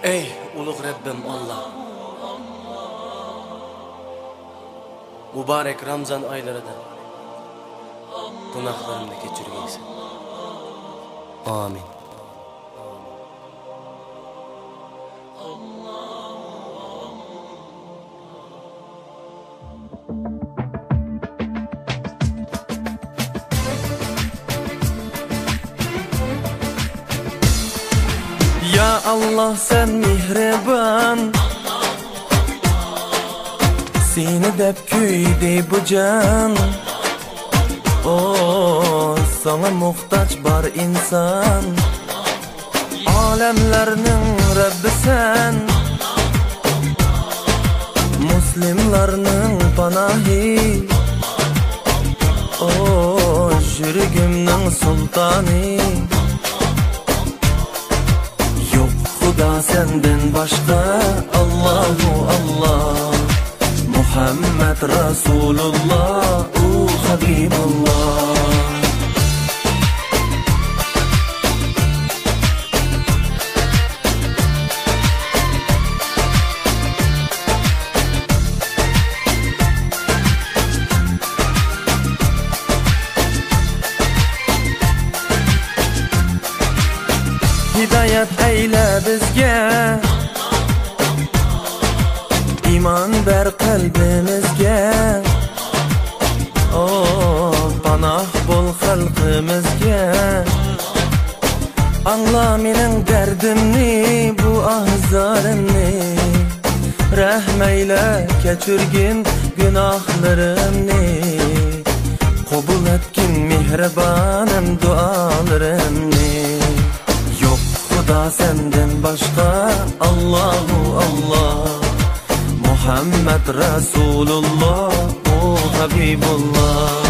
Ey ulug' Rabbim Allah, mübarek Ramazan aylarida gunohlarimni kechirgaysan. Amin. Ya Allah sen mihriban, seni deb kuydi bu can. Sana muhtaç bar insan, alemlerinin Rabbi sen, Müslimlerinin panahi. Jürgümnin sultanı, yok Huda senden başka. Allahu Allah, Muhammed Resulullah, Habibullah. Hidayet eyle bizge, iman ber kalbimizge. Panah bol halkımızge, anla menin derdimni, bu ahzarimni. Rahmeyle keçirgin günahlarımni, kabul etkin mihribanım dualarımni. Yok Huda senden başka. Allahu Allah, Muhammed Resulullah, Habibullah.